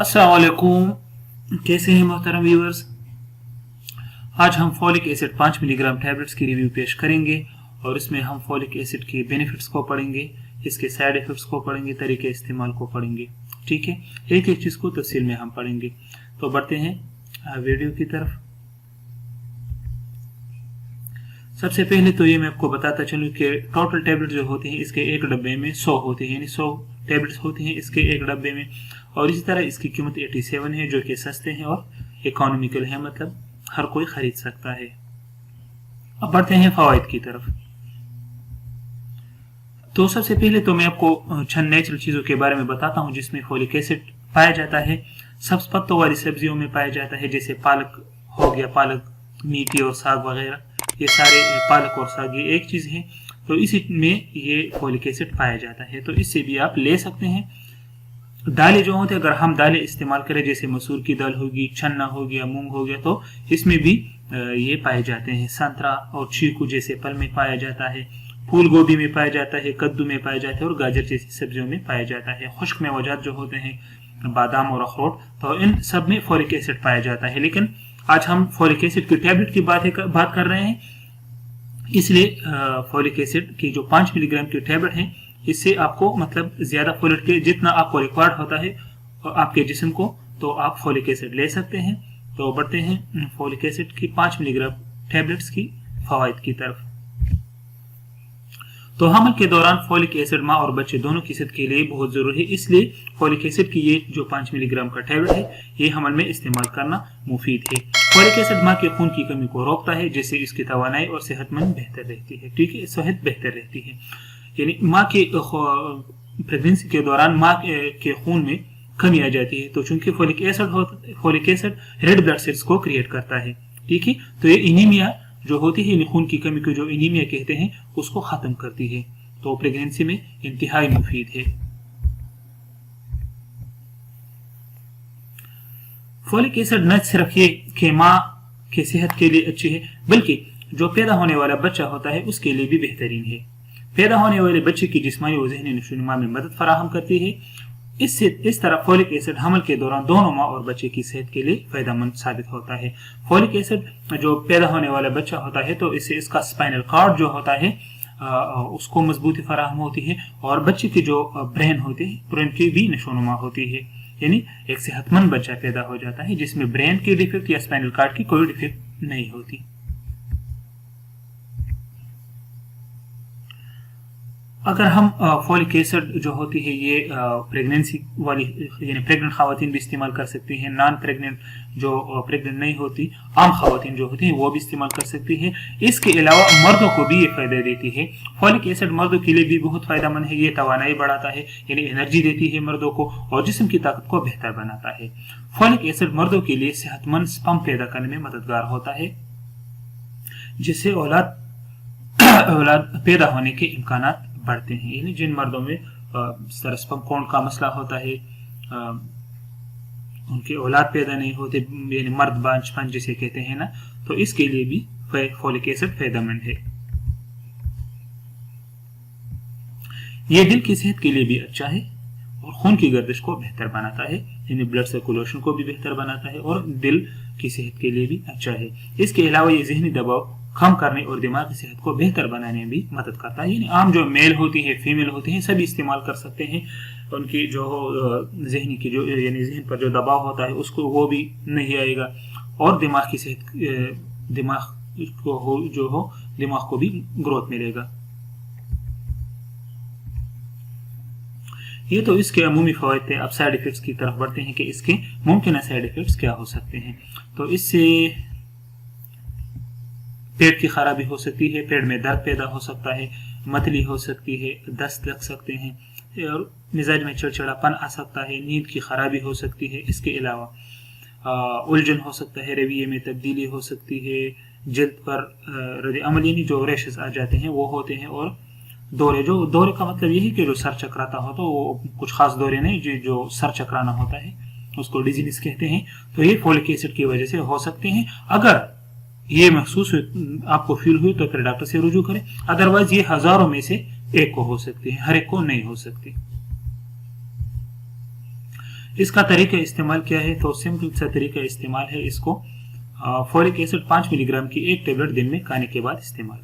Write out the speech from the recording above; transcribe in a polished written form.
अस्सलाम वालेकुम। कैसे हैं मोहतरम व्यूअर्स। आज हम फॉलिक एसिड 5 मिलीग्राम टैबलेट्स की रिव्यू पेश करेंगे और इसमें हम फॉलिक एसिड के बेनिफिट्स को पढ़ेंगे, इसके साइड इफेक्ट्स को पढ़ेंगे, तरीके इस्तेमाल को पढ़ेंगे। ठीक है, एक एक चीज़ को तफसील में हम पढ़ेंगे। तो बढ़ते हैं वीडियो की तरफ। सबसे पहले तो ये मैं आपको बताता चलूँ कि टोटल टैबलेट जो होते हैं इसके एक डब्बे में 100 होते हैं, यानी 100 टैबलेट्स होते हैं इसके एक डब्बे में। और इसी तरह इसकी कीमत 87 है, जो कि सस्ते हैं और इकोनॉमिकल है, मतलब हर कोई खरीद सकता है। अब बढ़ते हैं फवाइद की तरफ। तो सबसे पहले तो मैं आपको चंद नेचुरल चीज़ों के बारे में बताता हूँ जिसमें फोलिक एसिड पाया जाता है। सब्ज पत्तों वाली सब्जियों में पाया जाता है, जैसे पालक हो गया, पालक, मीठी और साग वगैरह, ये सारे पालक और साग ये एक चीज़ है, तो इसी में ये फोलिक एसिड पाया जाता है, तो इससे भी आप ले सकते हैं। दालें जो होते हैं, अगर हम दालें इस्तेमाल करें, जैसे मसूर की दाल होगी, चना हो गया, मूंग हो गया, तो इसमें भी ये पाए जाते हैं। संतरा और चीकू जैसे फल में पाया जाता है, फूल गोभी में पाया जाता है, कद्दू में पाया जाता है और गाजर जैसी सब्जियों में पाया जाता है। खुश्क मेवाजात जो होते हैं, बादाम और अखरोट, तो इन सब में फोलिक एसिड पाया जाता है। लेकिन आज हम फोलिक एसिड की टैबलेट की बात कर रहे हैं, इसलिए फोलिक एसिड की जो 5 मिलीग्राम की टैबलेट है, इससे आपको मतलब ज्यादा फोलिक के जितना आपको रिक्वायर्ड होता है आपके जिस्म को, तो आप फोलिक एसिड ले सकते हैं। तो बढ़ते हैं फोलिक एसिड की 5 मिलीग्राम टैबलेट्स की फवाइद की तरफ। तो हमल के दौरान फोलिक एसिड माँ और बच्चे दोनों की सेहत के लिए बहुत जरूरी है, इसलिए फोलिक एसिड की ये जो 5 मिलीग्राम का टैबलेट है, ये हमल में इस्तेमाल करना मुफीद है। फोलिक एसिड माँ के खून की कमी को रोकता है, जिससे इसकी तवानाई और सेहतमंद बेहतर रहती है। ठीक है, सेहत बेहतर रहती है, यानी माँ के प्रेगनेंसी के दौरान माँ के खून में कमी आ जाती है, तो चूंकि folic acid red blood cells को क्रिएट करता है। ठीक है, तो ये एनीमिया जो होती है, खून की कमी को जो एनीमिया कहते हैं, उसको खत्म करती है, तो प्रेगनेंसी में इंतहाई मुफीद है। फोलिक एसिड न सिर्फ ये कि माँ की सेहत के लिए अच्छी है, बल्कि जो पैदा होने वाला बच्चा होता है उसके लिए भी बेहतरीन है। पैदा होने वाले बच्चे की जिस्मानी और ज़हनी नशोनुमा में मदद फराहम करती है। इस तरह फोलिक एसिड हमल के दौरान दोनों माँ और बच्चे की सेहत के लिए फायदेमंद साबित होता है। फोलिक एसिड जो पैदा होने वाला बच्चा होता है, तो इससे इसका स्पाइनल कॉर्ड जो होता है उसको मजबूती फराहम होती है, और बच्चे की जो ब्रेन होती है, ब्रेन की भी नशोनुमा होती है, यानी एक सेहतमंद बच्चा पैदा हो जाता है जिसमें ब्रेन की डिफेक्ट या स्पाइनल कॉर्ड की कोई डिफेक्ट नहीं होती। अगर हम फोलिक एसिड जो होती है ये प्रेगनेंसी वाली यानी प्रेग्नेंट खवातीन भी इस्तेमाल कर सकती हैं, नॉन प्रेग्नेंट जो प्रेग्नेंट नहीं होती आम खवातीन जो होती हैं वो भी इस्तेमाल कर सकती हैं। इसके अलावा मर्दों को भी ये फायदा देती है। फोलिक एसिड मर्दों के लिए भी बहुत फायदेमंद है, ये तवानाई बढ़ाता है, यानी एनर्जी देती है मर्दों को और जिस्म की ताकत को बेहतर बनाता है। फोलिक एसिड मर्दों के लिए सेहतमंद स्पर्म पैदा करने में मददगार होता है, जिससे औलाद पैदा होने के इम्कानात बढ़ते हैं। यानी जिन मर्दों में स्पर्म काउंट का मसला होता है, उनके औलाद पैदा नहीं होते, यानी मर्द बांझपन जिसे कहते हैं ना, तो इसके लिए भी फोलिक एसिड फायदेमंद है। ये दिल की सेहत के लिए भी अच्छा है और खून की गर्दिश को बेहतर बनाता है, यानी ब्लड सर्कुलेशन को भी बेहतर बनाता है और दिल की सेहत के लिए भी अच्छा है। इसके अलावा ये जहनी दबाव कम करने और दिमागी सेहत को बेहतर बनाने में भी मदद करता है। यानी आम जो मेल होती है, फीमेल होती हैं, सभी इस्तेमाल कर सकते हैं। उनकी जो जहनी की जो यानी जहन पर जो दबाव होता है उसको वो भी नहीं आएगा, और दिमाग की सेहत दिमाग को भी ग्रोथ मिलेगा। ये तो इसके अमूमी फवायद थे। अब साइड इफेक्ट्स की तरफ बढ़ते हैं कि इसके मुमकिन साइड इफेक्ट्स क्या हो सकते हैं। तो इससे पेट की खराबी हो सकती है, पेट में दर्द पैदा हो सकता है, मतली हो सकती है, दस्त लग सकते हैं और मिजाज में चिड़चिड़ापन आ सकता है, नींद की खराबी हो सकती है। इसके अलावा उलझन हो सकता है, रवैये में तब्दीली हो सकती है, जल्द पर रद्द अमल यानी जो रैशेस आ जाते हैं वो होते हैं, और दौरे का मतलब यही कि जो सर चकराता हो, तो वो कुछ खास दौरे नहीं, जो सर चकराना होता है उसको डिजीनेस कहते हैं। तो ये फोलिक एसिड की वजह से हो सकते हैं। अगर ये महसूस आपको फील हुई तो फिर डॉक्टर से रुजू करें, अदरवाइज ये हजारों में से एक को हो सकती है, हर एक को नहीं हो सकती। इसका तरीका इस्तेमाल क्या है, तो सिंपल सा तरीका इस्तेमाल है, इसको फोलिक एसिड 5 मिलीग्राम की एक टेबलेट दिन में खाने के बाद इस्तेमाल करें।